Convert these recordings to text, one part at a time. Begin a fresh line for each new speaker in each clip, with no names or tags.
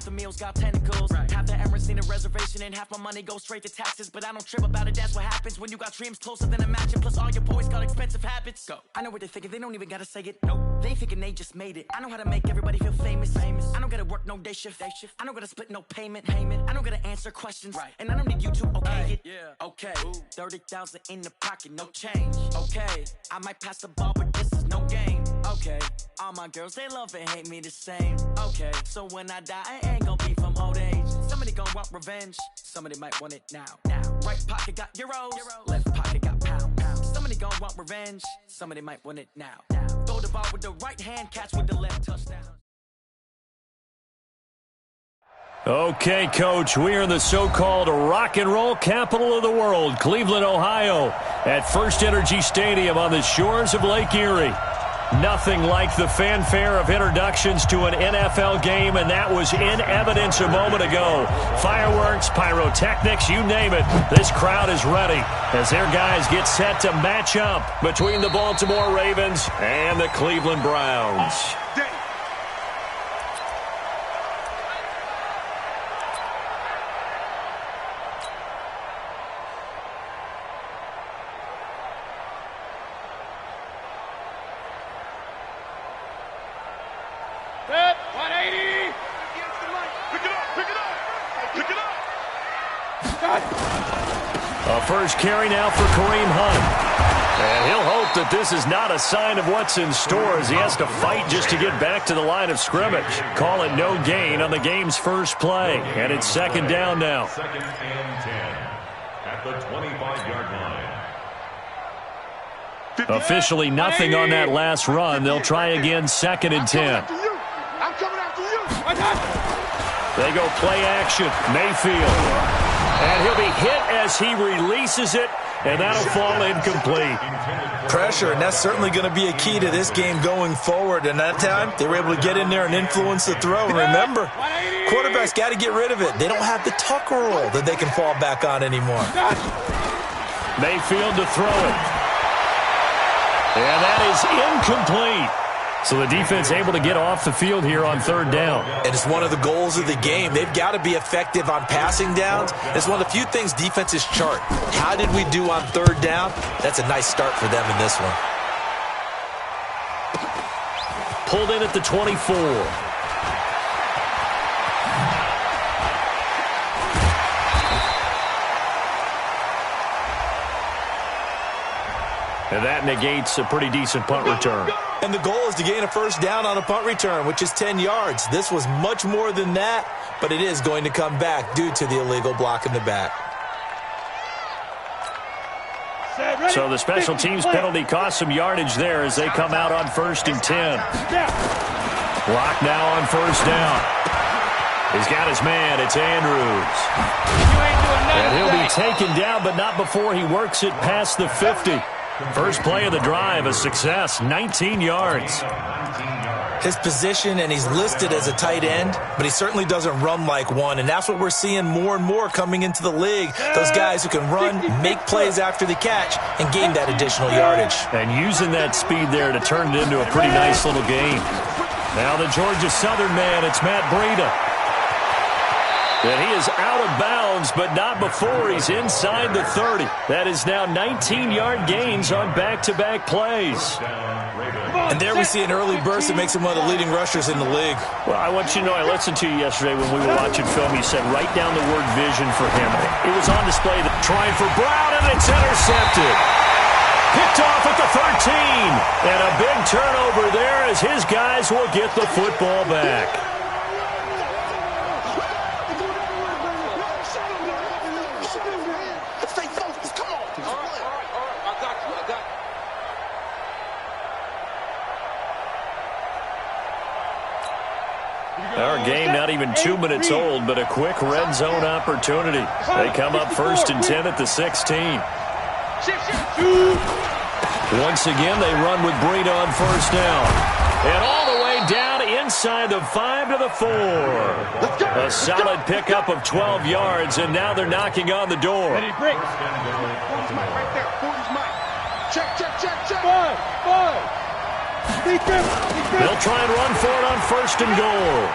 half the meals got tentacles. Half the Emirates need a reservation and half my money goes straight to taxes. But I don't trip about it, that's what happens when you got dreams closer than a mansion. Plus all your boys got expensive habits. Go. I know what they're thinking, they don't even gotta say it. Nope. They thinking they just made it. I know how to make everybody feel famous. I don't gotta work no day shift. I don't gotta split no payment. I don't gotta answer questions. And I don't need you to okay it. Okay. 30,000 in the pocket, no change. Okay. I might pass the ball, but this is no game. Okay. All my girls, they love and hate me the same. Okay. So when I die, I ain't gonna be from old age. Somebody gon' want revenge. Somebody might want it now. Right pocket got euros. Left pocket got pounds. Somebody gon' want revenge. Somebody might want it now. Throw the ball with the right hand, catch with the left, touchdown.
Okay, Coach, we are in the so-called rock and roll capital of the world, Cleveland, Ohio, at First Energy Stadium on the shores of Lake Erie. Nothing like the fanfare of introductions to an NFL game, and that was in evidence a moment ago. Fireworks, pyrotechnics, you name it. This crowd is ready as their guys get set to match up between the Baltimore Ravens and the Cleveland Browns. First carry now for Kareem Hunt. And he'll hope that this is not a sign of what's in store as he has to fight just to get back to the line of scrimmage. Call it no gain on the game's first play. And it's second down now.
Second and 10 at the 25-yard line.
Officially nothing on that last run. They'll try again second and 10.
I'm coming after you.
They go play action. Mayfield. And he'll be hit as he releases it, and that'll fall incomplete.
Pressure, and that's certainly going to be a key to this game going forward. And that time, they were able to get in there and influence the throw. And remember, quarterbacks got to get rid of it. They don't have the tucker roll that they can fall back on anymore.
Mayfield to throw it. And that is incomplete. So the defense able to get off the field here on third down.
And it's one of the goals of the game. They've got to be effective on passing downs. It's one of the few things defenses chart. How did we do on third down? That's a nice start for them in this one.
Pulled in at the 24. And that negates a pretty decent punt return.
And the goal is to gain a first down on a punt return, which is 10 yards. This was much more than that, but it is going to come back due to the illegal block in the back.
So the special teams penalty cost some yardage there as they come out on first and 10. Block now on first down. He's got his man. It's Andrews. And he'll be taken down, but not before he works it past the 50. First play of the drive, a success, 19 yards.
His position, and he's listed as a tight end, but he certainly doesn't run like one, and that's what we're seeing more and more coming into the league. Those guys who can run, make plays after the catch, and gain that additional yardage.
And using that speed there to turn it into a pretty nice little game. Now the Georgia Southern man, it's Matt Breida. And he is out of bounds, but not before he's inside the 30. That is now 19-yard gains on back-to-back plays.
And there we see an early burst that makes him one of the leading rushers in the league.
Well, I want you to know, I listened to you yesterday when we were watching film. You said write down the word vision for him. It was on display. Trying for Brown, and it's intercepted. Picked off at the 13. And a big turnover there as his guys will get the football back. Our game not even 2 minutes old, but a quick red zone opportunity. They come up first and 10 at the 16. Once again, they run with Breida on first down. And all the way down inside the 5 to the 4. A solid pickup of 12 yards, and now they're knocking on the door. They'll try and run for it on first and goal.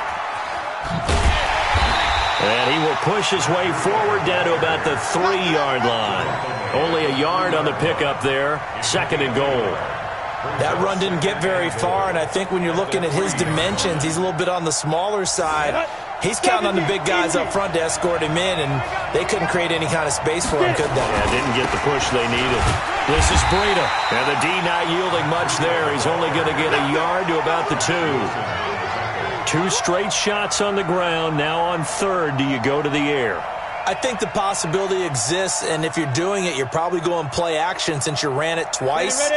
And he will push his way forward down to about the 3-yard line. Only a yard on the pickup there. 2nd and goal.
That run didn't get very far, and I think when you're looking at his dimensions, he's a little bit on the smaller side. He's counting on the big guys up front to escort him in, and they couldn't create any kind of space for him, could they?
Yeah, didn't get the push they needed. This is Breida, and the D not yielding much there. He's only going to get a yard to about the 2. 2 straight shots on the ground. Now on 3rd, do you go to the air?
I think the possibility exists, and if you're doing it, you're probably going play action since you ran it twice.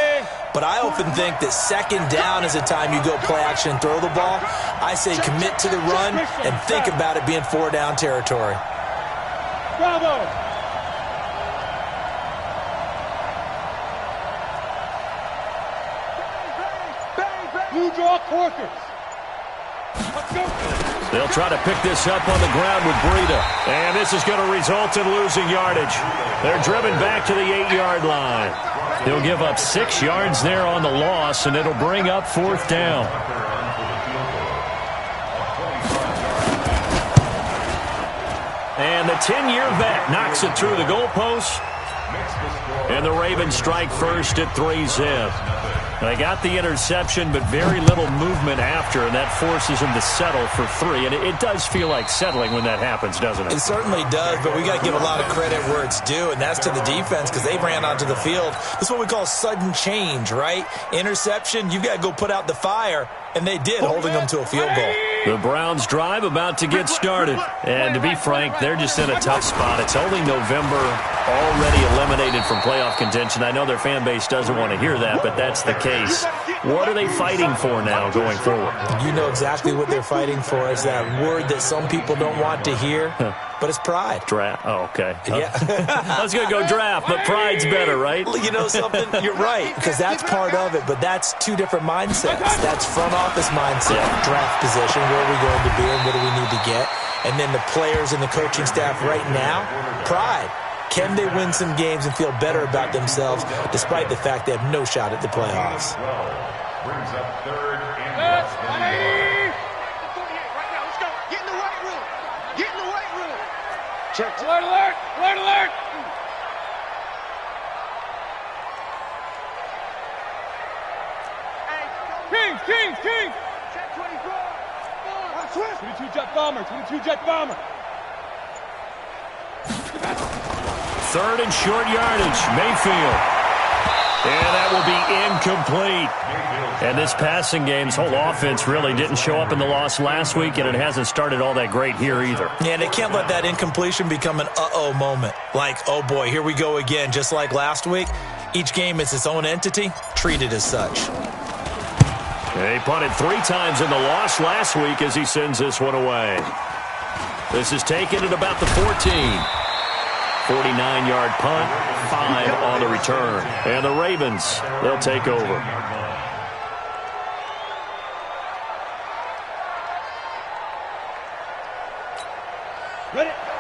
But I often think that 2nd down is the time you go play action and throw the ball. I say commit to the run and think about it being 4-down territory.
Bravo! Blue draw quarters. Let's go.
They'll try to pick this up on the ground with Breida. And this is going to result in losing yardage. They're driven back to the 8-yard line. They'll give up 6 yards there on the loss, and it'll bring up 4th down. And the 10-year vet knocks it through the goalpost. And the Ravens strike first at 3-zip. They got the interception, but very little movement after, and that forces them to settle for 3. And it does feel like settling when that happens, doesn't it?
It certainly does, but we got to give a lot of credit where it's due, and that's to the defense because they ran onto the field. This is what we call sudden change, right? Interception, you've got to go put out the fire, and they did, holding them to a field goal.
The Browns drive about to get started. And to be frank, they're just in a tough spot. It's only November, already eliminated from playoff contention. I know their fan base doesn't want to hear that, but that's the case. What are they fighting for now going forward?
You know exactly what they're fighting for. It's that word that some people don't want to hear, but it's pride.
Draft. Oh, okay.
Yeah.
I was going to go draft, but pride's better, right?
You know something? You're right, because that's part of it, but that's 2 different mindsets. That's front office mindset, draft position, where are we going to be and what do we need to get? And then the players and the coaching staff right now, pride. Can they win some games and feel better about themselves despite the fact they have no shot at the playoffs?
Brings up 3rd and 20.
Right now, let's go. Get in the weight room. Get in the weight room. Check.
Alert, alert, alert, alert. Kings.
Check 24. On switch.
22 jet bomber, 22 jet bomber.
3rd and short yardage. Mayfield. And that will be incomplete. And this passing game's whole offense really didn't show up in the loss last week, and it hasn't started all that great here either.
Yeah, they can't let that incompletion become an uh-oh moment. Like, oh boy, here we go again, just like last week. Each game is its own entity, treated as such.
They punted 3 times in the loss last week as he sends this one away. This is taken at about the 14. 49-yard punt, 5 on the return. And the Ravens, they'll take over.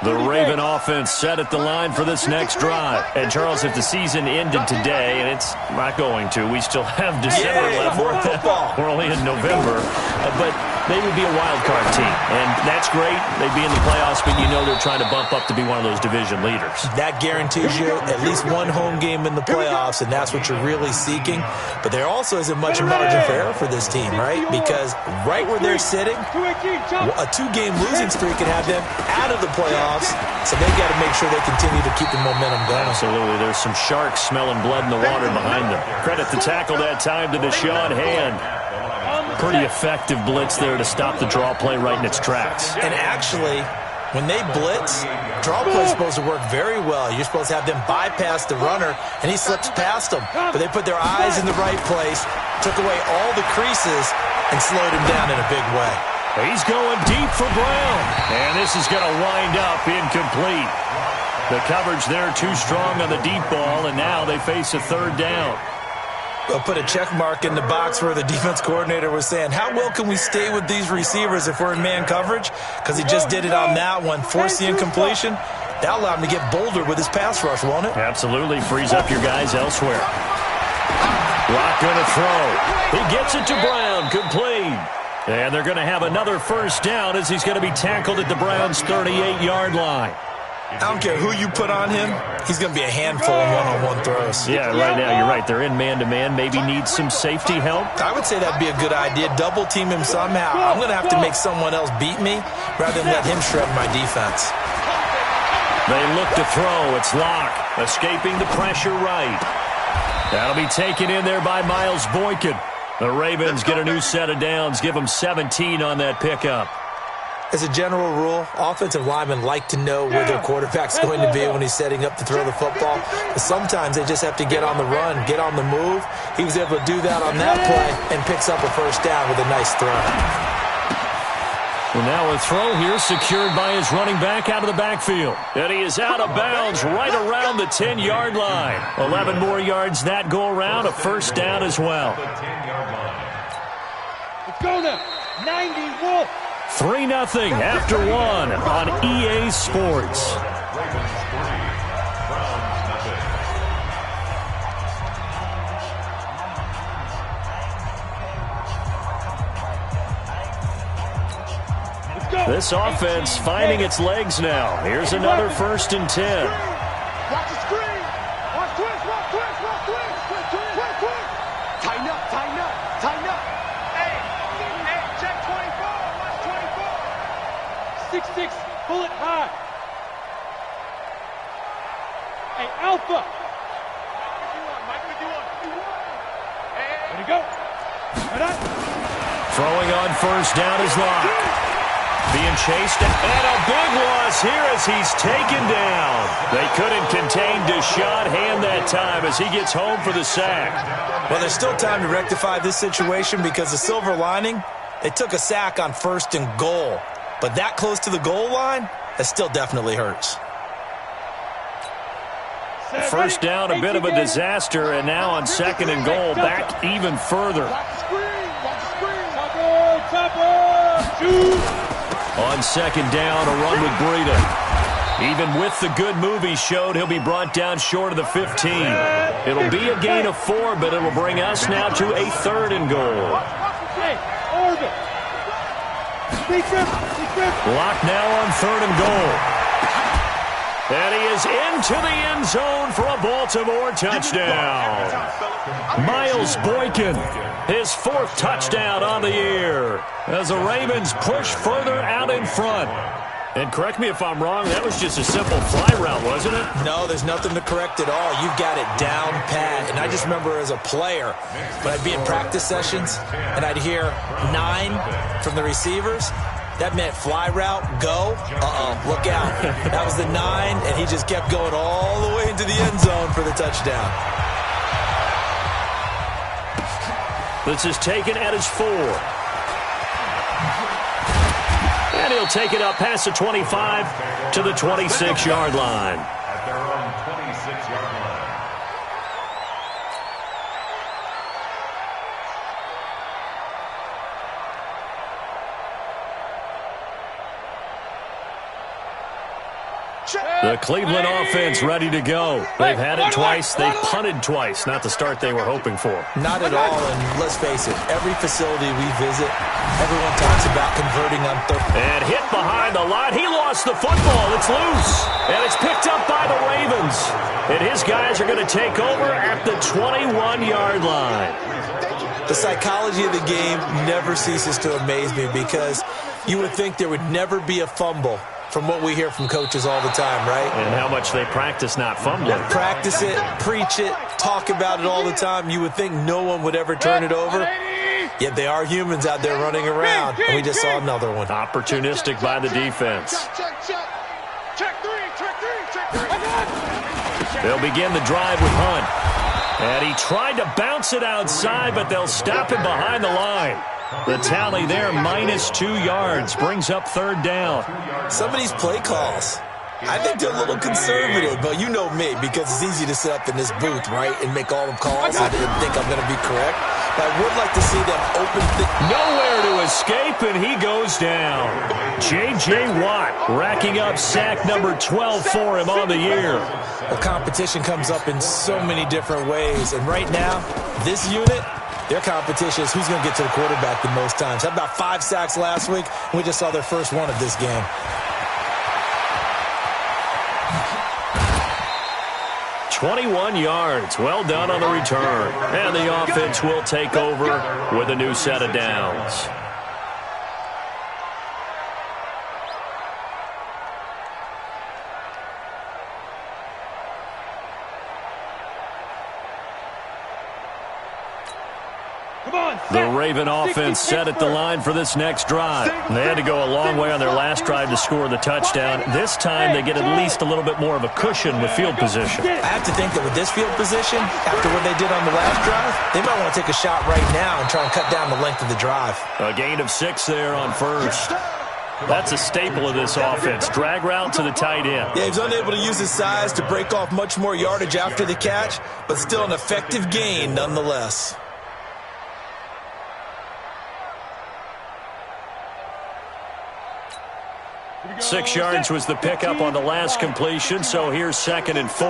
The Raven offense set at the line for this next drive. And, Charles, if the season ended today, and it's not going to, we still have December left. We're only in November. But they would be a wild card team. And that's great. They'd be in the playoffs, but you know they're trying to bump up to be one of those division leaders.
That guarantees you at least one home game in the playoffs, and that's what you're really seeking. But there also isn't much margin for error for this team, right? Because right where they're sitting, a 2-game losing streak could have them out of the playoffs. So they've got to make sure they continue to keep the momentum going.
Absolutely. There's some sharks smelling blood in the water behind them. Credit the tackle that time to Deshaun Hand. Pretty effective blitz there to stop the draw play right in its tracks.
And actually, when they blitz, draw play is supposed to work very well. You're supposed to have them bypass the runner, and he slips past them. But they put their eyes in the right place, took away all the creases, and slowed him down in a big way.
He's going deep for Brown. And this is going to wind up incomplete. The coverage there too strong on the deep ball, and now they face a 3rd down.
They'll put a check mark in the box where the defense coordinator was saying, how well can we stay with these receivers if we're in man coverage? Because he just did it on that one, forced the incompletion. That'll allow him to get bolder with his pass rush, won't it?
Absolutely. Frees up your guys elsewhere. Rock going to throw. He gets it to Brown. Complete. And they're going to have another first down as he's going to be tackled at the Browns' 38-yard line.
I don't care who you put on him, he's going to be a handful in one-on-one throws.
Yeah, right now you're right. They're in man-to-man. Maybe needs some safety help.
I would say that'd be a good idea. Double team him somehow. I'm going to have to make someone else beat me rather than let him shred my defense.
They look to throw. It's Locke escaping the pressure right. That'll be taken in there by Miles Boykin. The Ravens get a new set of downs. Give them 17 on that pickup.
As a general rule, offensive linemen like to know where their quarterback's going to be when he's setting up to throw the football. But sometimes they just have to get on the run, get on the move. He was able to do that on that play and picks up a first down with a nice throw.
Well, now a throw here secured by his running back out of the backfield. And he is out of bounds right around the 10-yard line. 11 more yards that go around, a first down as well.
Let's go now. 90 Wolf.
3-0 after one on EA Sports. This offense finding its legs now. Here's another 1st and 10.
Watch the screen. Watch twist, watch twist, watch twist. Twist, twist. Tighten up, tighten up, tighten up. Hey, check 24. Watch
6'6",
24.
pull it high. Hey, Alpha.
Mike, what you want?
There you go. Right on.
Throwing on first down is Locke. Being chased, and a big loss here as he's taken down. They couldn't contain Deshaun Hand that time as he gets home for the sack.
Well, there's still time to rectify this situation because the silver lining, they took a sack on 1st and goal. But that close to the goal line, that still definitely hurts.
First down, a bit of a disaster, and now on 2nd and goal, back even further.
Watch the screen, watch the screen.
Topper, shoot.
On 2nd down, a run with Breida. Even with the good move he showed, he'll be brought down short of the 15. It'll be a gain of 4, but it'll bring us now to a 3rd and goal.
Hey, orbit. Secret.
Lock now on 3rd and goal. And he is into the end zone for a Baltimore touchdown. Miles Boykin, his 4th touchdown on the year as the Ravens push further out in front. And correct me if I'm wrong, that was just a simple fly route, wasn't it?
No, there's nothing to correct at all. You've got it down pat. And I just remember as a player, when I'd be in practice sessions and I'd hear 9 from the receivers, that meant fly route, go, look out. That was the 9, and he just kept going all the way into the end zone for the touchdown.
This is taken at his 4. And he'll take it up past the 25 to the 26-yard line.
At their own 26-yard line.
The Cleveland offense ready to go. They've had it twice. They've punted twice. Not the start they were hoping for.
Not at all, and let's face it, every facility we visit, everyone talks about converting on 3rd.
And hit behind the line. He lost the football. It's loose. And it's picked up by the Ravens. And his guys are going to take over at the 21-yard line.
The psychology of the game never ceases to amaze me because you would think there would never be a fumble from what we hear from coaches all the time, right?
And how much they practice not fumbling.
Practice it, preach it, talk about it all the time. You would think no one would ever turn it over. Yet they are humans out there running around, and we just saw another one.
Opportunistic by the defense.
Check 3.
They'll begin the drive with Hunt. And he tried to bounce it outside, but they'll stop him behind the line. The tally there, -2 yards, brings up 3rd down.
Some of these play calls, I think they're a little conservative, but you know me, because it's easy to sit up in this booth, right, and make all the calls and think I'm going to be correct. But I would like to see them open.
Nowhere to escape, and he goes down. J.J. Watt racking up sack number 12 for him on the year.
Well, competition comes up in so many different ways, and right now, this unit, Their competition is who's going to get to the quarterback the most times. Had about 5 sacks last week, and we just saw their first one of this game.
"21 yards. Well done on the return. And the offense will take over with a new set of downs. The Raven offense set at the line for this next drive. They had to go a long way on their last drive to score the touchdown. This time they get at least a little bit more of a cushion with field position.
I have to think that with this field position, after what they did on the last drive, they might want to take a shot right now and try and cut down the length of the drive.
A gain of 6 there on first. That's a staple of this offense. Drag route to the tight end.
Yeah, he's unable to use his size to break off much more yardage after the catch, but still an effective gain nonetheless.
6 yards was the pickup on the last completion, so here's 2nd and 4.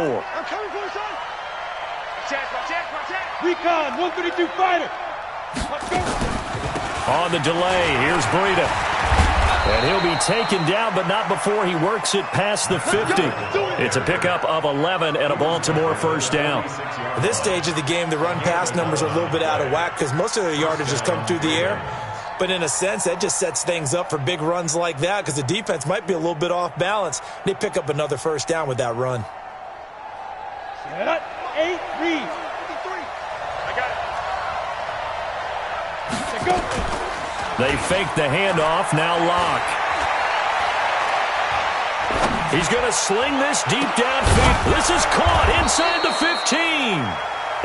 Recon, 132 fighter. Let's go.
On the delay, here's Breida. And he'll be taken down, but not before he works it past the 50. It's a pickup of 11 and a Baltimore first down.
At this stage of the game, the run-pass numbers are a little bit out of whack because most of the yardage has come through the air. But in a sense, that just sets things up for big runs like that because the defense might be a little bit off balance. They pick up another first down with that run.
Set, 8, read.
I got it.
Let's go.
They fake the handoff, now Locke. He's going to sling this deep downfield. This is caught inside the 15.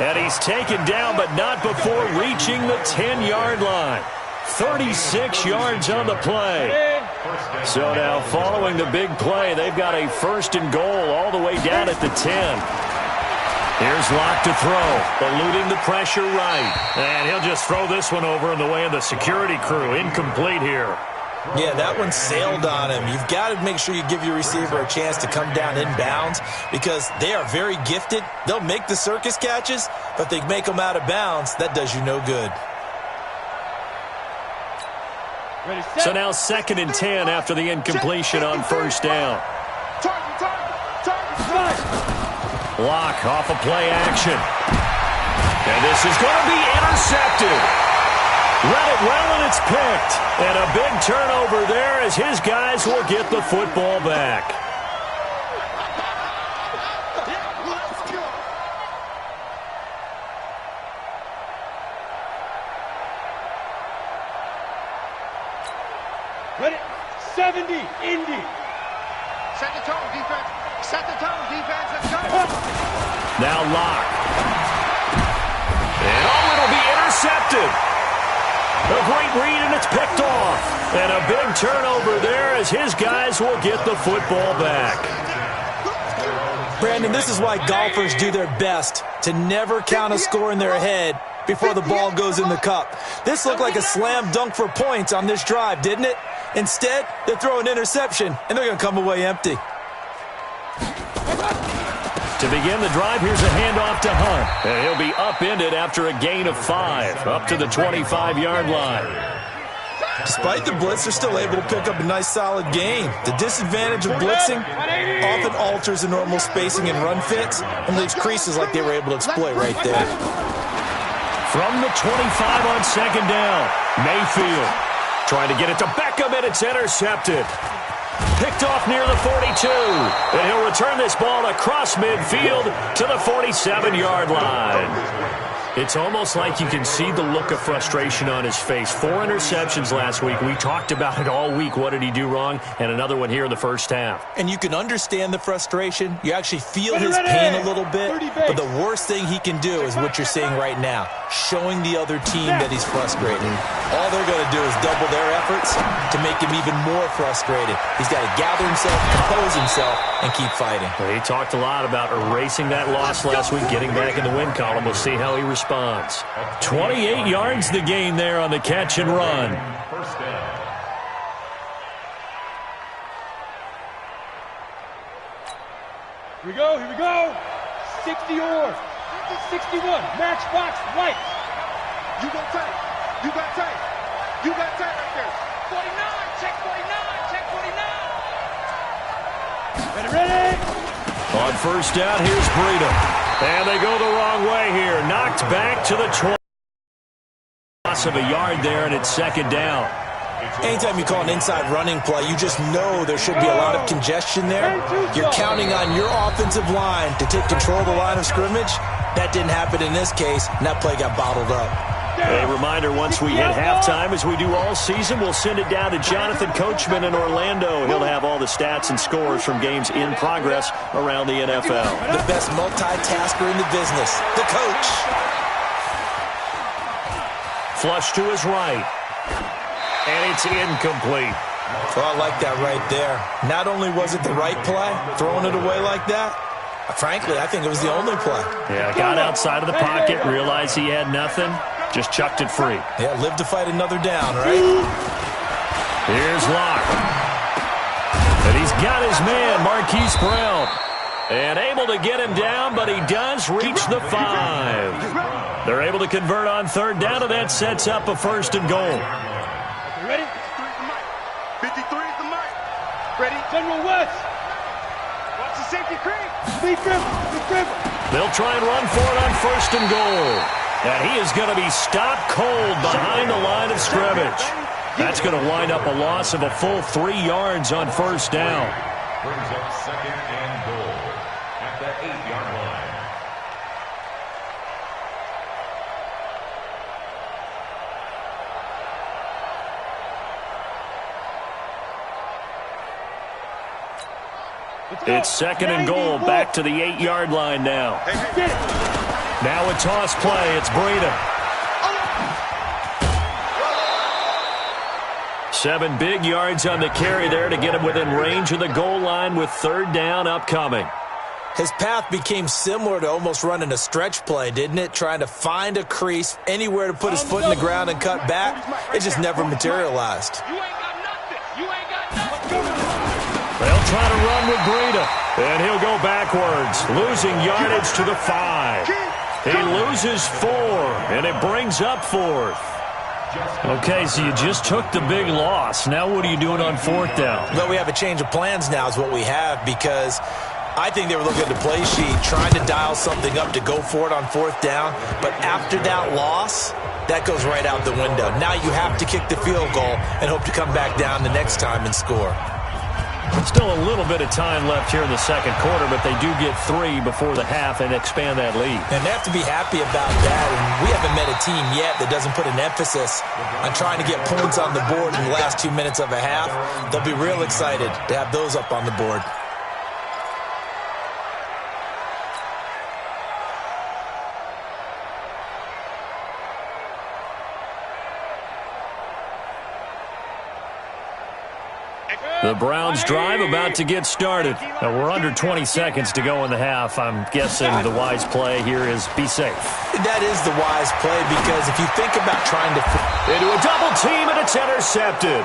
And he's taken down, but not before reaching the 10-yard line. 36 yards on the play. So now following the big play, they've got a 1st and goal all the way down at the 10. Here's Locke to throw, eluding the pressure right. And he'll just throw this one over in the way of the security crew. Incomplete here.
Yeah, that one sailed on him. You've got to make sure you give your receiver a chance to come down inbounds because they are very gifted. They'll make the circus catches, but if they make them out of bounds, that does you no good.
So now 2nd and 10 after the incompletion on first down. Locke off of play action. And this is going to be intercepted. Read it well, and it's picked. And a big turnover there as his guys will get the football back.
Ready, 70, Indy.
Set the tone, defense. Set the tone, defense. Let's go.
Now Locke. And it'll be intercepted. A great read, and it's picked off. And a big turnover there as his guys will get the football back.
Brandon, this is why golfers do their best to never count a score in their head before the ball goes in the cup. This looked like a slam dunk for points on this drive, didn't it? Instead, they throw an interception, and they're going to come away empty.
To begin the drive, here's a handoff to Hunt. And he'll be upended after a gain of 5, up to the 25-yard line.
Despite the blitz, they're still able to pick up a nice, solid gain. The disadvantage of blitzing often alters the normal spacing and run fits and leaves creases like they were able to exploit right there.
From the 25 on 2nd down, Mayfield trying to get it to Beckham, and it's intercepted. Picked off near the 42, and he'll return this ball across midfield to the 47-yard line. It's almost like you can see the look of frustration on his face. 4 interceptions last week. We talked about it all week. What did he do wrong? And another one here in the first half.
And you can understand the frustration. You actually feel his pain a little bit. But the worst thing he can do is what you're seeing right now, showing the other team that he's frustrated. All they're going to do is double their efforts to make him even more frustrated. He's got to gather himself, compose himself, and keep fighting.
Well, he talked a lot about erasing that loss last week, getting back in the win column. We'll see how he responds. 28 yards the gain there on the catch and run.
First down.
Here we go, here we go. 60 or 61, matchbox right.
You go take. You got take. You got take right there. 49. Check 49. Check 49.
Ready.
On first down, here's Breida. And they go the wrong way here. Knocked back to the 20. Loss of a yard there, and it's second down.
Anytime you call an inside running play, you just know there should be a lot of congestion there. You're counting on your offensive line to take control of the line of scrimmage. That didn't happen in this case, and that play got bottled up.
A reminder, once we hit halftime, as we do all season, we'll send it down to Jonathan Coachman in Orlando. He'll have all the stats and scores from games in progress around the NFL.
The best multitasker in the business, the coach.
Flush to his right. And it's incomplete.
Well, I like that right there. Not only was it the right play, throwing it away like that, frankly, I think it was the only play.
Yeah, got outside of the pocket, realized he had nothing, just chucked it free.
Yeah, live to fight another down, right?
Here's Locke. And he's got his man, Marquise Brown. And able to get him down, but he does reach the 5. They're able to convert on third down, and that sets up a first and goal.
Ready?
53 is the mic. Ready?
General West.
Watch the safety creep.
Speed dribble.
They'll try and run for it on first and goal. And he is going to be stopped cold behind the line of scrimmage. That's going to wind up a loss of a full 3 yards on first down.
Brings up second and goal at the 8-yard line.
It's second and goal, back to the 8-yard line now. Now a toss play, it's Breida. 7 big yards on the carry there to get him within range of the goal line with third down upcoming.
His path became similar to almost running a stretch play, didn't it? Trying to find a crease, anywhere to put his foot in the ground and cut back. It just never materialized.
You ain't got nothing. You ain't got nothing.
They'll try to run with Breida, and he'll go backwards, losing yardage to the 5. He loses 4, and it brings up 4th. Okay, so you just took the big loss. Now what are you doing on fourth down?
Well, we have a change of plans now is what we have, because I think they were looking at the play sheet, trying to dial something up to go for it on fourth down. But after that loss, that goes right out the window. Now you have to kick the field goal and hope to come back down the next time and score.
Still a little bit of time left here in the second quarter, but they do get 3 before the half and expand that lead.
And they have to be happy about that. And we haven't met a team yet that doesn't put an emphasis on trying to get points on the board in the last 2 minutes of a half. They'll be real excited to have those up on the board.
The Browns drive about to get started. Now we're under 20 seconds to go in the half. I'm guessing the wise play here is be safe.
That is the wise play, because if you think about trying to...
Into a double team, and it's intercepted.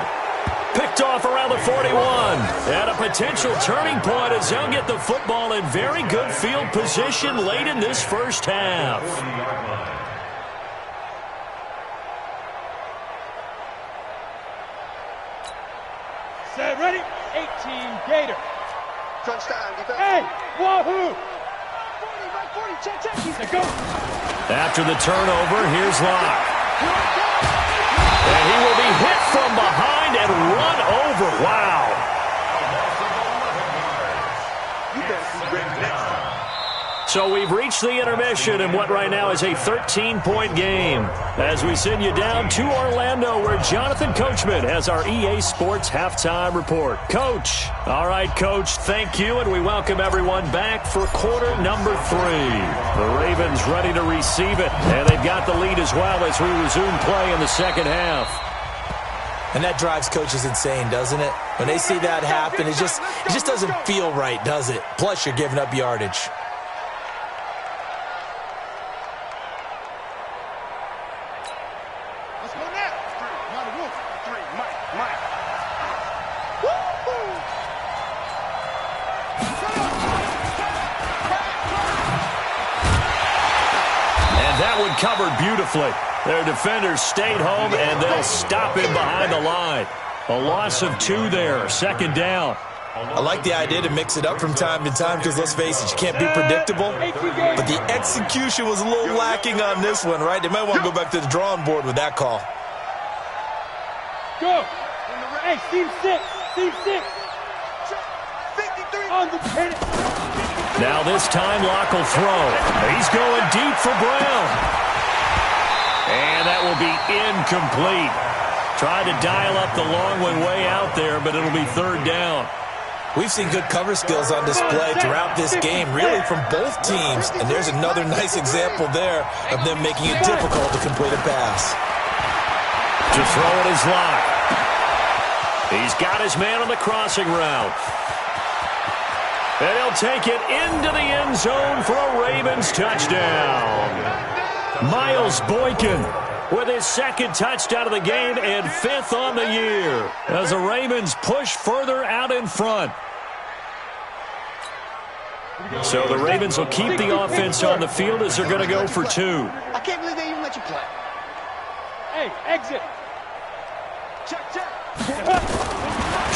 Picked off around the 41. And a potential turning point as they'll get the football in very good field position late in this first half.
Set, ready? 18 Gator.
Touchdown. Defense.
Hey, wahoo!
40, check.
Let's go.
After the turnover, here's Locke. And he will be hit from behind and run over. Wow.
You better be ready next time.
So we've reached the intermission in what right now is a 13-point game as we send you down to Orlando, where Jonathan Coachman has our EA Sports halftime report. Coach. All right, Coach, thank you, and we welcome everyone back for quarter number 3. The Ravens ready to receive it, and they've got the lead as well as we resume play in the second half.
And that drives coaches insane, doesn't it? When they see that happen, it just doesn't feel right, does it? Plus, you're giving up yardage.
Let's go now. 3, Monty Wolf. 3, Mike. Woo-hoo!
And that one covered beautifully. Their defenders stayed home, and they'll stop him behind the line. A loss of 2 there, second down.
I like the idea to mix it up from time to time because, let's face it, you can't be predictable. But the execution was a little lacking on this one, right? They might want to go back to the drawing board with that call.
Go. Hey, team 6. Team 6. 53 on the 10.
Now this time, Locke will throw. He's going deep for Brown. And that will be incomplete. Tried to dial up the long one way out there, but it'll be third down.
We've seen good cover skills on display throughout this game, really from both teams. And there's another nice example there of them making it difficult to complete a pass.
To throw it is Locke. He's got his man on the crossing route. And he'll take it into the end zone for a Ravens touchdown. Miles Boykin with his second touchdown of the game and 5th on the year as the Ravens push further out in front. So the Ravens will keep the offense on the field as they're going to go for 2.
I can't believe they even let you play.
Hey, exit.
Check, check.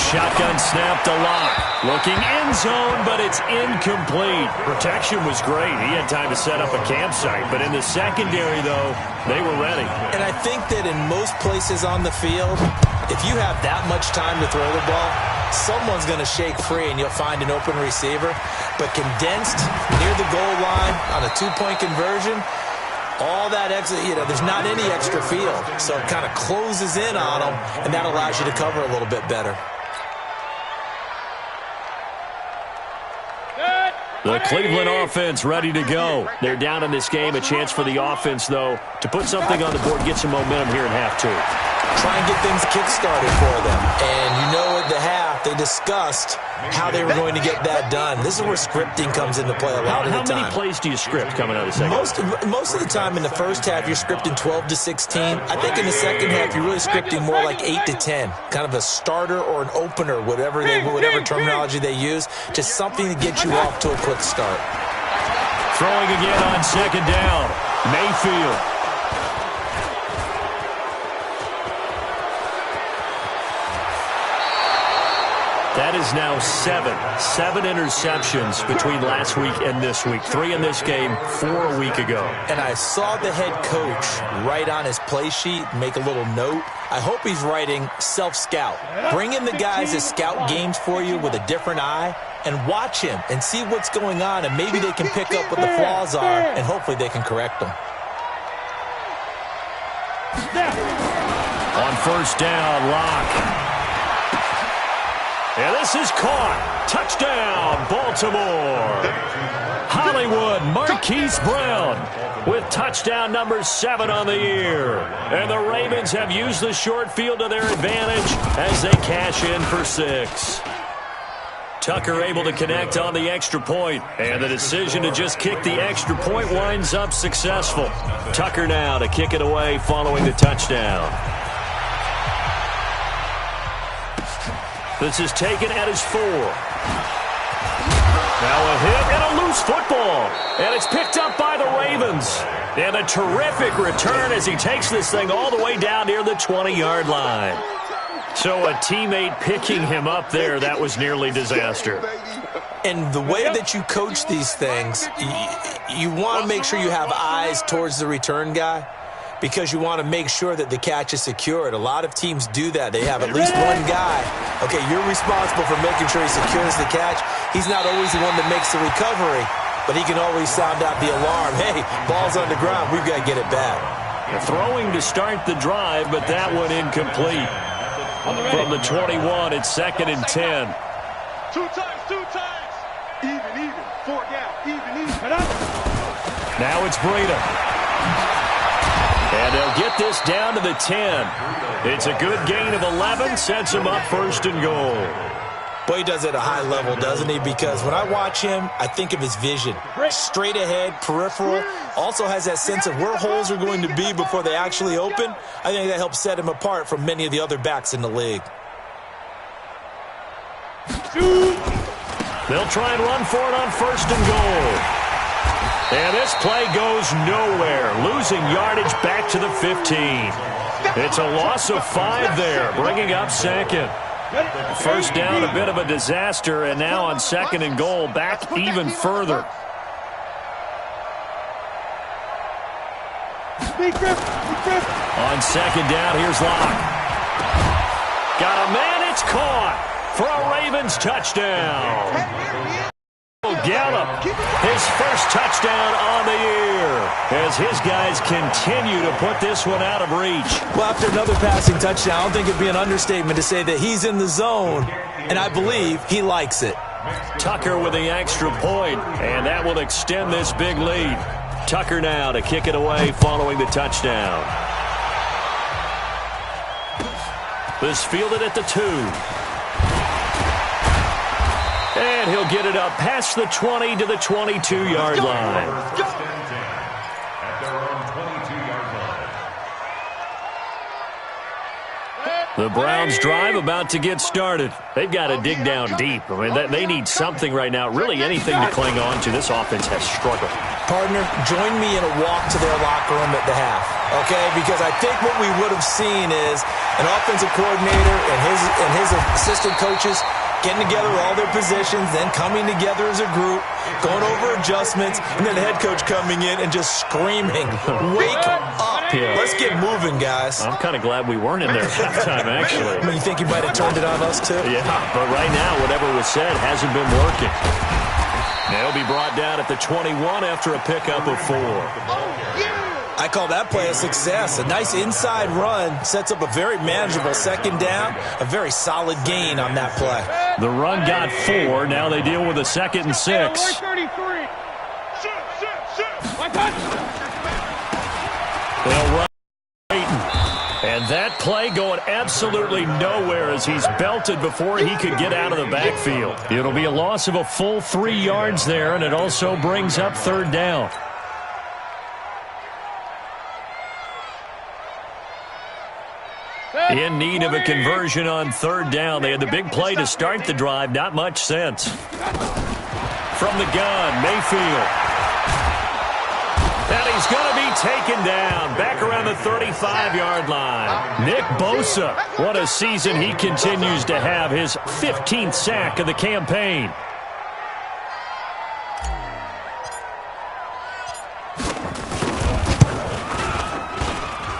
Shotgun snap to Locke. Looking end zone, but it's incomplete. Protection was great. He had time to set up a campsite. But in the secondary, though, they were ready.
And I think that in most places on the field, if you have that much time to throw the ball, someone's going to shake free and you'll find an open receiver. But condensed near the goal line on a 2-point conversion, all that extra, there's not any extra field. So it kind of closes in on them, and that allows you to cover a little bit better.
The Cleveland offense ready to go. They're down in this game. A chance for the offense, though, to put something on the board, get some momentum here in half 2.
Try and get things kick-started for them. And at the half, they discussed how they were going to get that done. This is where scripting comes into play a lot of the time.
How many plays do you script coming out of the second?
Most of the time in the first half, you're scripting 12 to 16. I think in the second half, you're really scripting more like 8 to 10. Kind of a starter or an opener, whatever terminology they use, just something to get you off to a quick start.
Throwing again on second down. Mayfield. That is now 7 interceptions between last week and this week. 3 in this game, 4 a week ago.
And I saw the head coach write on his play sheet, make a little note. I hope he's writing self-scout. Bring in the guys that scout games for you with a different eye and watch him and see what's going on, and maybe they can pick up what the flaws are, and hopefully they can correct them.
On first down, Locke. And this is caught. Touchdown, Baltimore. Hollywood Marquise Brown with touchdown number 7 on the year. And the Ravens have used the short field to their advantage as they cash in for 6. Tucker able to connect on the extra point. And the decision to just kick the extra point winds up successful. Tucker now to kick it away following the touchdown. This is taken at his 4. Now a hit and a loose football. And it's picked up by the Ravens. And a terrific return as he takes this thing all the way down near the 20-yard line. So a teammate picking him up there, that was nearly disaster.
And the way that you coach these things, you want to make sure you have eyes towards the return guy, because you want to make sure that the catch is secured. A lot of teams do that. They have at least one guy. Okay, you're responsible for making sure he secures the catch. He's not always the one that makes the recovery, but he can always sound out the alarm. Hey, ball's on the ground. We've got to get it back.
Throwing to start the drive, but that one incomplete. From the 21, it's 2nd and 10.
2 times. Even. 4 down. Even.
Now it's Breida. And they'll get this down to the 10. It's a good gain of 11, sets him up 1st and goal.
Boy, he does it at a high level, doesn't he? Because when I watch him, I think of his vision. Straight ahead, peripheral. Also has that sense of where holes are going to be before they actually open. I think that helps set him apart from many of the other backs in the league.
They'll try and run for it on 1st and goal. And this play goes nowhere, losing yardage back to the 15. It's a loss of 5 there, bringing up second. First down, a bit of a disaster, and now on 2nd and goal, back even further. On 2nd down, here's Locke. Got a man, it's caught for a Ravens touchdown. Gallup, his first touchdown on the year, as his guys continue to put this one out of reach.
Well, after another passing touchdown, I don't think it'd be an understatement to say that he's in the zone, and I believe he likes it.
Tucker with the extra point, and that will extend this big lead. Tucker now to kick it away following the touchdown. This fielded at the 2. And he'll get it up past the 20 to the 22-yard line.
At their own 22-yard line.
The Browns drive about to get started. They've got to dig down deep. I mean, they need something right now, really anything to cling on to. This offense has struggled.
Partner, join me in a walk to their locker room at the half, okay? Because I think what we would have seen is an offensive coordinator and his assistant coaches getting together all their positions, then coming together as a group, going over adjustments, and then the head coach coming in and just screaming, "Wake up!
Yeah.
Let's get moving, guys."
I'm kind of glad we weren't in there at halftime, actually.
I mean, you think you might have turned it on us, too?
Yeah, but right now, whatever was said hasn't been working. They'll be brought down at the 21 after a pickup of 4.
I call that play a success. A nice inside run sets up a very manageable 2nd down, a very solid gain on that play.
The run got 4. Now they deal with a 2nd and 6. They'll run Peyton. And that play going absolutely nowhere as he's belted before he could get out of the backfield. It'll be a loss of a full 3 yards there, and it also brings up 3rd down. In need of a conversion on 3rd down. They had the big play to start the drive. Not much sense. From the gun, Mayfield. And he's going to be taken down. Back around the 35-yard line. Nick Bosa. What a season he continues to have. His 15th sack of the campaign.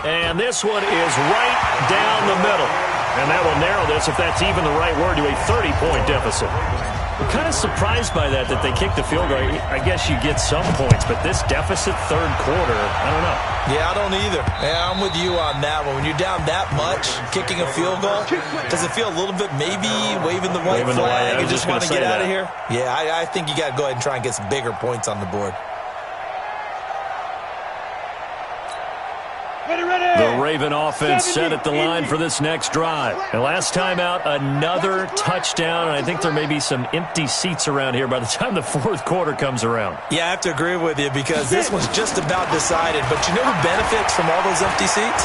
And this one is right down the middle. And that will narrow this, if that's even the right word, to a 30-point deficit. I'm kind of surprised by that they kicked the field goal. I guess you get some points, but this deficit 3rd quarter, I don't know.
Yeah, I don't either. Yeah, I'm with you on that one. When you're down that much, kicking a field goal, does it feel a little bit maybe waving the white flag and just want to get out of here? Yeah, I think you got to go ahead and try and get some bigger points on the board.
The Raven offense set at the line for this next drive. And last time out, another touchdown. And I think there may be some empty seats around here by the time the 4th quarter comes around.
Yeah, I have to agree with you because this one's just about decided. But you know who benefits from all those empty seats?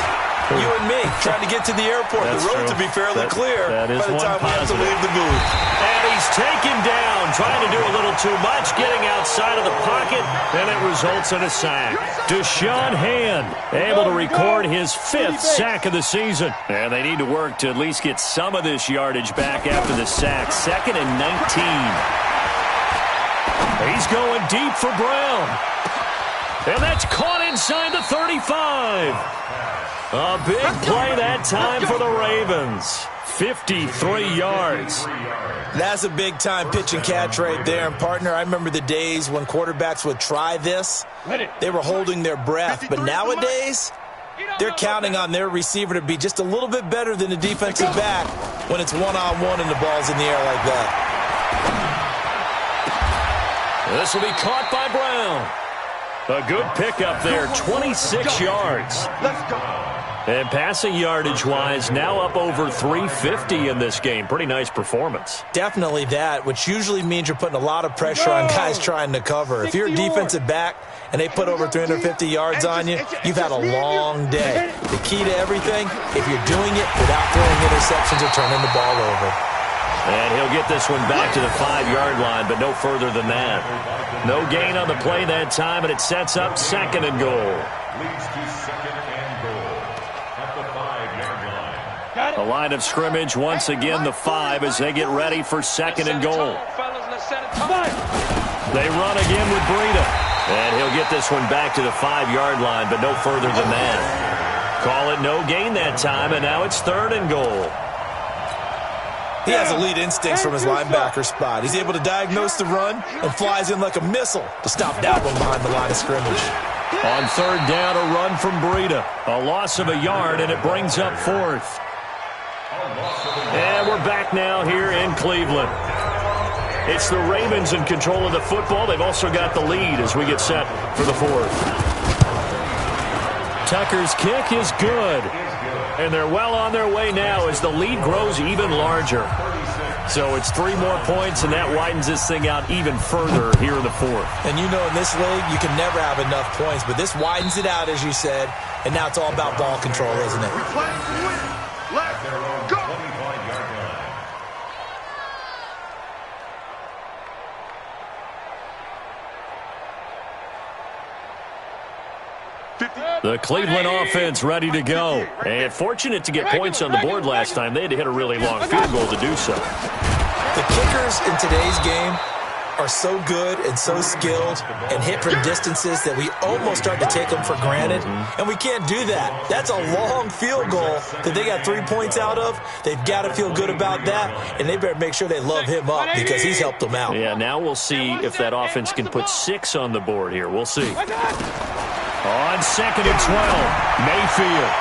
You and me, trying to get to the airport.
That's
the road
true.
to be fairly clear
that is
by the time we have to leave the booth.
And he's taken down, trying to do a little too much, getting outside of the pocket, and it results in a sack. Deshaun Hand able to record his 5th sack of the season. And they need to work to at least get some of this yardage back after the sack. 2nd and 19. He's going deep for Brown. And that's caught inside the 35. A big play that time for the Ravens. 53 yards.
That's a big-time pitch and catch right there. And, partner, I remember the days when quarterbacks would try this. They were holding their breath. But nowadays, they're counting on their receiver to be just a little bit better than the defensive back when it's one-on-one and the ball's in the air like that.
This will be caught by Brown. A good pickup there, 26 yards.
Let's go.
And passing yardage-wise, now up over 350 in this game. Pretty nice performance.
Definitely that, which usually means you're putting a lot of pressure on guys trying to cover. If you're a defensive back and they put over 350 yards on you, you've had a long day. The key to everything, if you're doing it without throwing interceptions or turning the ball over.
And he'll get this one back to the 5-yard line, but no further than that. No gain on the play that time, and it sets up 2nd and goal.
Leads to 2nd and goal at the 5-yard line.
The line of scrimmage, once again, the 5 as they get ready for 2nd and goal. They run again with Breida. And he'll get this one back to the 5-yard line, but no further than that. Call it no gain that time, and now it's 3rd and goal.
He has elite instincts from his linebacker spot. He's able to diagnose the run and flies in like a missile to stop that one behind the line of scrimmage.
On 3rd down, a run from Breida. A loss of a yard, and it brings up 4th. And we're back now here in Cleveland. It's the Ravens in control of the football. They've also got the lead as we get set for the 4th. Tucker's kick is good. And they're well on their way now as the lead grows even larger. So it's 3 more points, and that widens this thing out even further here in the 4th.
And you know in this league, you can never have enough points, but this widens it out, as you said, and now it's all about ball control, isn't it?
We play to win. Let's go.
25-yard line.
The Cleveland offense ready to go. And fortunate to get points on the board last time. They had to hit a really long field goal to do so.
The kickers in today's game are so good and so skilled and hit from distances that we almost start to take them for granted. And we can't do that. That's a long field goal that they got 3 points out of. They've got to feel good about that, and they better make sure they love him up because he's helped them out.
Yeah, now we'll see if that offense can put 6 on the board here. We'll see. On 2nd and 12, Mayfield.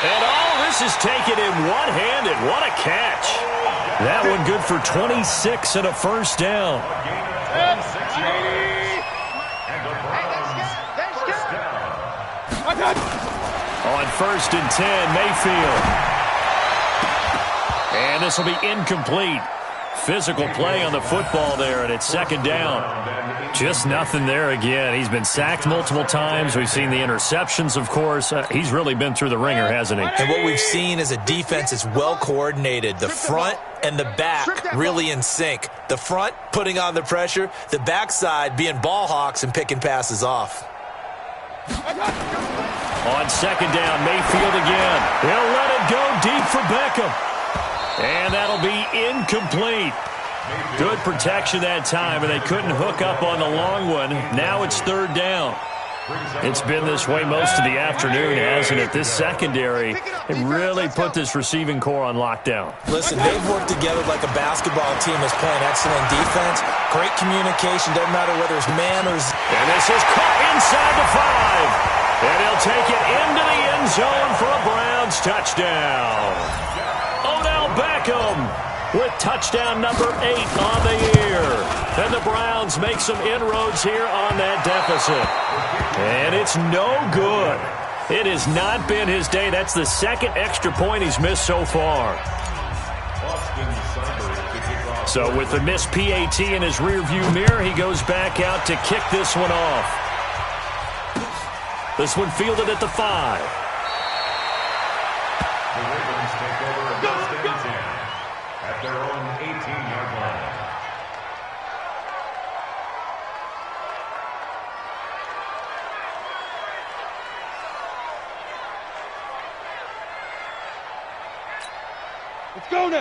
And all this is taken in one-handed. What a catch. That one good for 26 and a 1st down.
And the Browns, 1st down.
On 1st and 10, Mayfield. And this will be incomplete. Physical play on the football there, and it's 2nd down. Just nothing there again. He's been sacked multiple times. We've seen the interceptions, of course. He's really been through the ringer, hasn't he?
And what we've seen is a defense that's well coordinated. The front and the back really in sync. The front putting on the pressure, the backside being ball hawks and picking passes off.
On 2nd down, Mayfield again. He'll let it go deep for Beckham. And that'll be incomplete. Good protection that time, and they couldn't hook up on the long one. Now it's 3rd down. It's been this way most of the afternoon, hasn't it? This secondary really put this receiving core on lockdown.
Listen, they've worked together like a basketball team that's playing excellent defense. Great communication, doesn't matter whether it's man or...
And this is caught inside the 5. And he'll take it into the end zone for a Browns touchdown. Odell Beckham with touchdown number 8 on the year. And the Browns make some inroads here on that deficit. And it's no good. It has not been his day. That's the 2nd extra point he's missed so far. So with the missed PAT in his rearview mirror, he goes back out to kick this one off. This one fielded at the 5.
The Ravens take over at 1st and 10 at their own 18-yard line.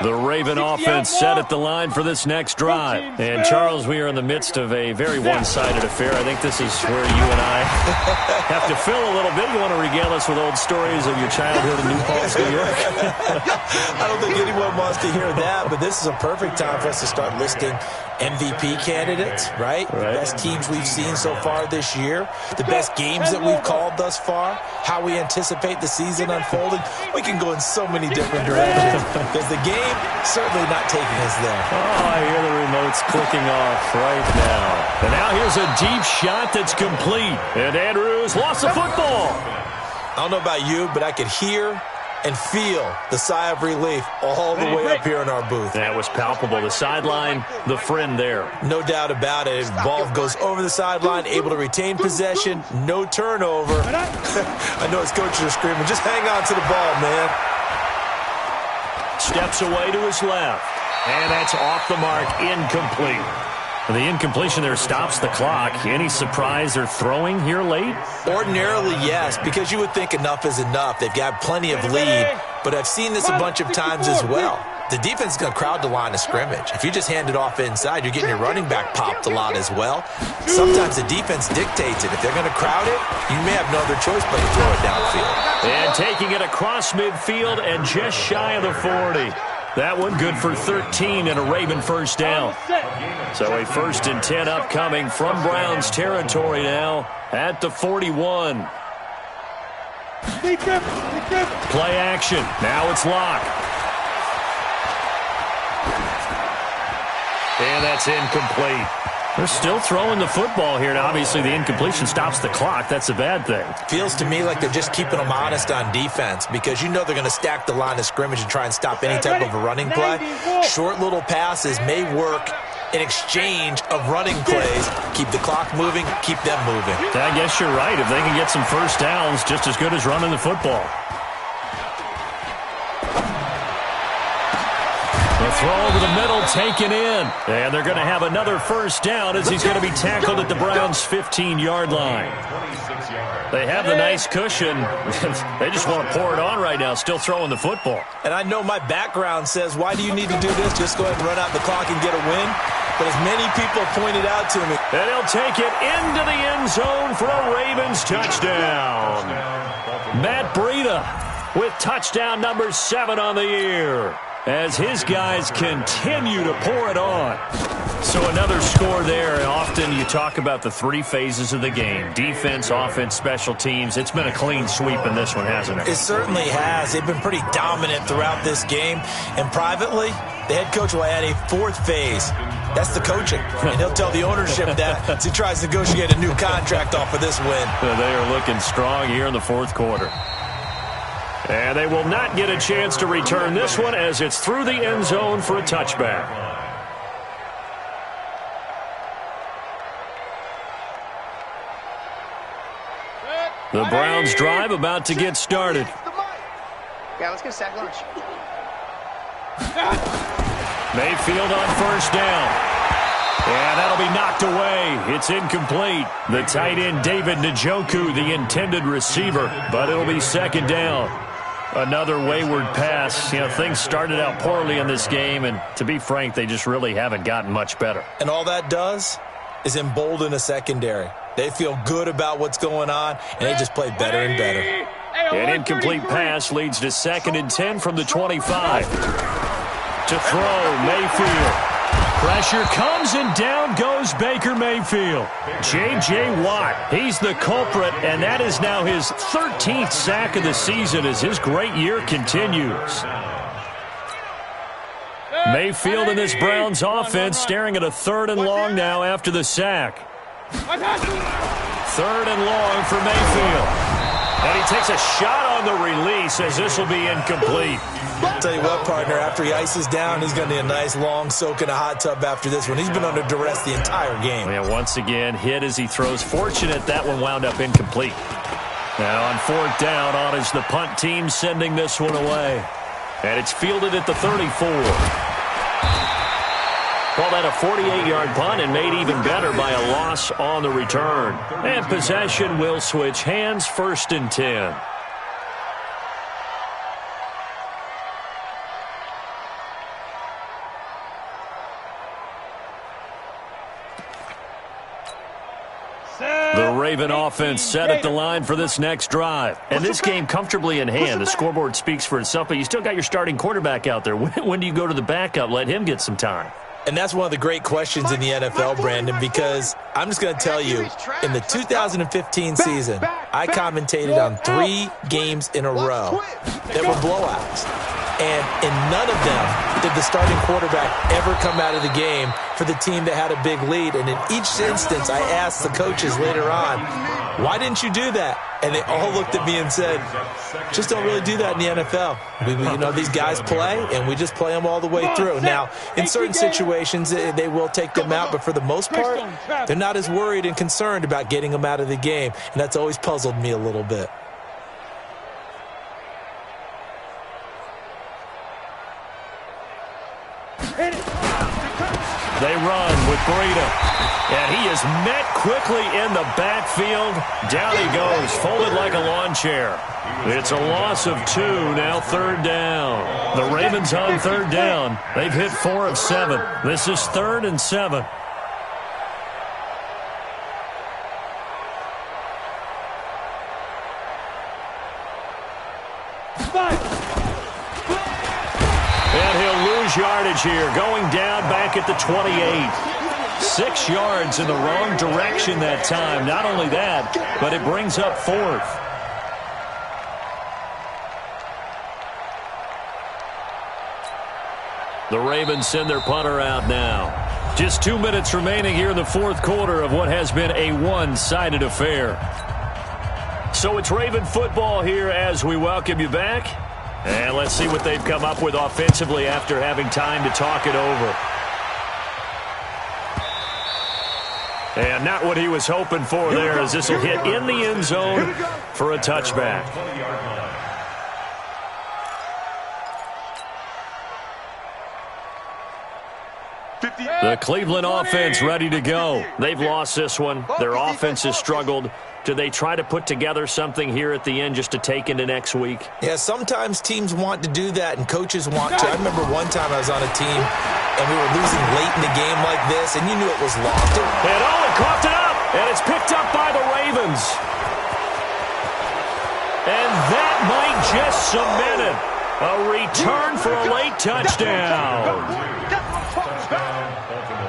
The Raven offense set at the line for this next drive. And, Charles, we are in the midst of a very one-sided affair. I think this is where you and I have to fill a little bit. You want to regale us with old stories of your childhood in New Paltz, New York?
I don't think anyone wants to hear that, but this is a perfect time for us to start listing MVP candidates, right? The best teams we've seen so far this year, the best games that we've called thus far, how we anticipate the season unfolding. We can go in so many different directions because the game certainly not taking us there.
Oh, I hear the remotes clicking off right now. And now here's a deep shot that's complete. And Andrews lost the football.
I don't know about you, but I could hear and feel the sigh of relief all the way up here in our booth.
That was palpable. The sideline, the friend there.
No doubt about it. Ball goes over the sideline, able to retain possession, no turnover. I know his coaches are screaming, just hang on to the ball, man.
Steps away to his left. And that's off the mark, incomplete. The incompletion there stops the clock. Any surprise they're throwing here late?
Ordinarily, yes, because you would think enough is enough. They've got plenty of lead, but I've seen this a bunch of times as well. The defense is going to crowd the line of scrimmage. If you just hand it off inside, you're getting your running back popped a lot as well. Sometimes the defense dictates it. If they're going to crowd it, you may have no other choice but to throw it downfield.
And taking it across midfield and just shy of the 40. That one good for 13 and a Raven first down. So a 1st and 10 upcoming from Browns territory now at the 41. Play action. Now it's Locke. And that's incomplete. They're still throwing the football here, and obviously the incompletion stops the clock. That's a bad thing.
Feels to me like they're just keeping them honest on defense because you know they're going to stack the line of scrimmage and try and stop any type of a running play. Short little passes may work in exchange of running plays. Keep the clock moving, keep them moving.
I guess you're right. If they can get some first downs, just as good as running the football. The throw over the middle, taken in. And they're going to have another first down as he's going to be tackled at the Browns' 15-yard line. They have the nice cushion. They just want to pour it on right now, still throwing the football.
And I know my background says, why do you need to do this? Just go ahead and run out the clock and get a win. But as many people pointed out to me.
And he'll take it into the end zone for a Ravens touchdown. Matt Breida with touchdown number 7 on the year, as his guys continue to pour it on. So another score there, and often you talk about the 3 phases of the game: defense, offense, special teams. It's been a clean sweep in this one, hasn't it?
It certainly has. They've been pretty dominant throughout this game. And privately, the head coach will add a 4th phase. That's the coaching. And he'll tell the ownership that as he tries to negotiate a new contract off of this win.
They are looking strong here in the 4th quarter. And they will not get a chance to return this one as it's through the end zone for a touchback. The Browns drive about to get started.
Yeah, let's get a sack lunch.
Mayfield on first down. And that'll be knocked away. It's incomplete. The tight end, David Njoku, the intended receiver, but it'll be 2nd down. Another wayward pass. You know, things started out poorly in this game, and to be frank, they just really haven't gotten much better.
And all that does is embolden a secondary. They feel good about what's going on, and they just play better and better.
An incomplete pass leads to 2nd and 10 from the 25. To throw, Mayfield. Pressure comes, and down goes Baker Mayfield. J.J. Watt, he's the culprit, and that is now his 13th sack of the season as his great year continues. Mayfield and this Browns offense staring at a 3rd and long now after the sack. 3rd and long for Mayfield. And he takes a shot on the release as this will be incomplete.
I'll tell you what, partner, after he ices down, he's going to need a nice long soak in a hot tub after this one. He's been under duress the entire game.
And once again, hit as he throws. Fortunate that one wound up incomplete. Now on 4th down, on is the punt team sending this one away. And it's fielded at the 34. Called that a 48-yard punt and made even better by a loss on the return. And possession will switch hands, 1st and 10. The Raven offense set at the line for this next drive. And this game comfortably in hand. The scoreboard speaks for itself, but you still got your starting quarterback out there. When do you go to the backup? Let him get some time.
And that's one of the great questions in the NFL, Brandon, because I'm just going to tell you, in the 2015 season, I commentated on 3 games in a row that were blowouts. And in none of them did the starting quarterback ever come out of the game for the team that had a big lead. And in each instance, I asked the coaches later on, why didn't you do that? And they all looked at me and said, just don't really do that in the NFL. You know, these guys play, and we just play them all the way through. Now, in certain situations, they will take them out, but for the most part, they're not as worried and concerned about getting them out of the game. And that's always puzzled me a little bit.
with Breida. And he is met quickly in the backfield. Down he goes, folded like a lawn chair. It's a loss of 2, now 3rd down. The Ravens on 3rd down. They've hit 4 of 7. This is 3rd and 7. And he'll lose yardage here, going down back at the 28. 6 yards in the wrong direction that time. Not only that, but it brings up 4th. The Ravens send their punter out now. Just 2 minutes remaining here in the 4th quarter of what has been a one-sided affair. So it's Raven football here as we welcome you back. And let's see what they've come up with offensively after having time to talk it over. And not what he was hoping for there, as this will hit in the end zone for a touchback. The Cleveland offense ready to go. They've lost this one. Their offense has struggled. Do they try to put together something here at the end just to take into next week?
Yeah, sometimes teams want to do that and coaches want to. I remember one time I was on a team and we were losing late in the game like this and you knew it was lost.
And Owen coughed it up, and it's picked up by the Ravens. And that might just cement it. A return for a late touchdown.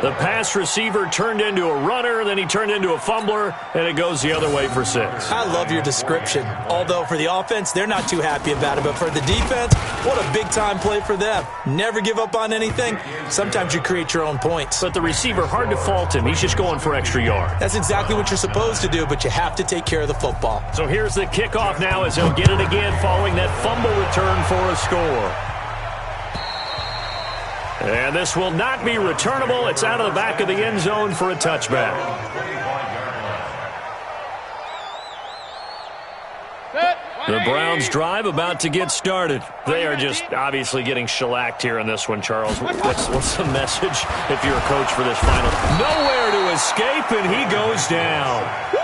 The pass receiver turned into a runner, then he turned into a fumbler, and it goes the other way for 6.
I love your description. Although for the offense, they're not too happy about it. But for the defense, what a big-time play for them. Never give up on anything. Sometimes you create your own points.
But the receiver, hard to fault him. He's just going for extra yard.
That's exactly what you're supposed to do, but you have to take care of the football.
So here's the kickoff now as they'll get it again following that fumble return for a score. And this will not be returnable. It's out of the back of the end zone for a touchback. The Browns drive about to get started. They are just obviously getting shellacked here in this one, Charles. What's the message if you're a coach for this final? Nowhere to escape, and he goes down.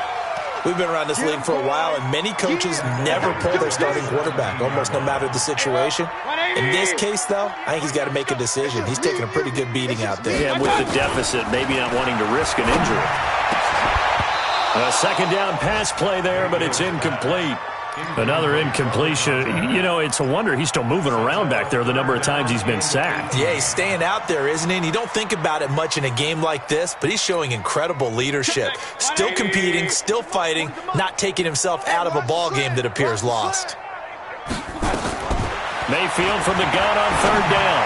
We've been around this league for a while, and many coaches never pull their starting quarterback, almost no matter the situation. In this case, though, I think he's got to make a decision. He's taking a pretty good beating out there.
Yeah, with the deficit, maybe not wanting to risk an injury. A second down pass play there, but it's incomplete. Another incompletion. You know, it's a wonder he's still moving around back there the number of times he's been sacked.
Yeah, he's staying out there, isn't he? And you don't think about it much in a game like this, but he's showing incredible leadership. Still competing, still fighting, not taking himself out of a ball game that appears lost.
Mayfield from the gun on 3rd down.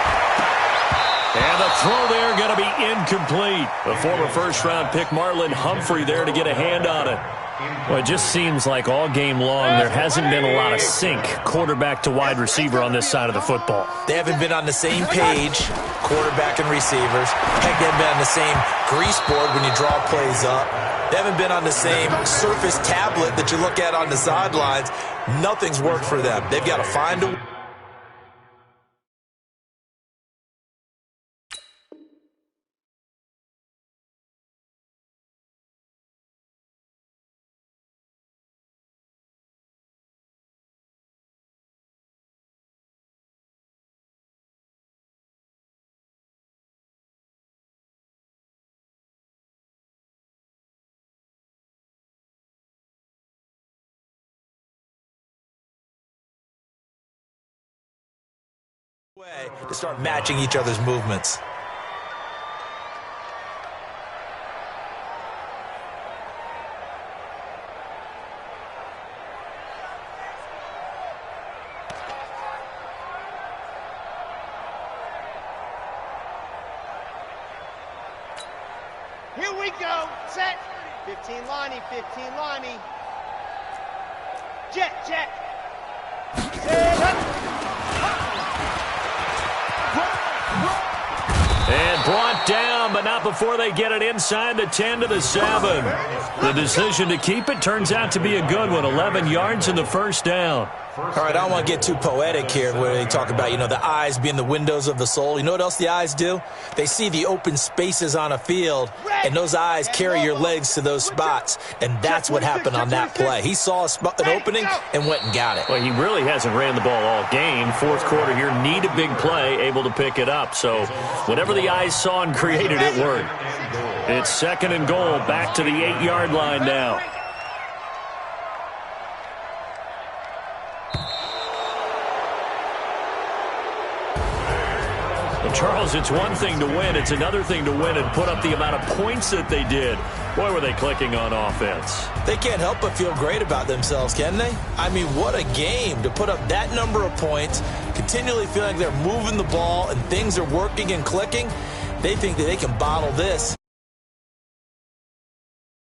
And the throw there going to be incomplete. The former first-round pick Marlon Humphrey there to get a hand on it. Well, it just seems like all game long there hasn't been a lot of sync quarterback to wide receiver on this side of the football.
They haven't been on the same page, quarterback and receivers. Heck, they haven't been on the same grease board when you draw plays up. They haven't been on the same Surface tablet that you look at on the sidelines. Nothing's worked for them. They've got to find a... way to start matching each other's movements.
Here we go. Set. 15 Lonnie, 15 Lonnie. Jet. Set.
And brought down, but not before they get it inside the 10 to the 7. The decision to keep it turns out to be a good one. 11 yards in the first down.
All right, I don't want to get too poetic here where they talk about, the eyes being the windows of the soul. You know what else the eyes do? They see the open spaces on a field, and those eyes carry your legs to those spots, and that's what happened on that play. He saw an opening and went and got it.
Well, he really hasn't ran the ball all game. Fourth quarter here, need a big play, able to pick it up. So whatever the eyes saw and created, it worked. It's 2nd and goal, back to the 8-yard line now. Charles, it's one thing to win. It's another thing to win and put up the amount of points that they did. Boy, were they clicking on offense.
They can't help but feel great about themselves, can they? I mean, what a game to put up that number of points, continually feeling like they're moving the ball and things are working and clicking. They think that they can bottle this.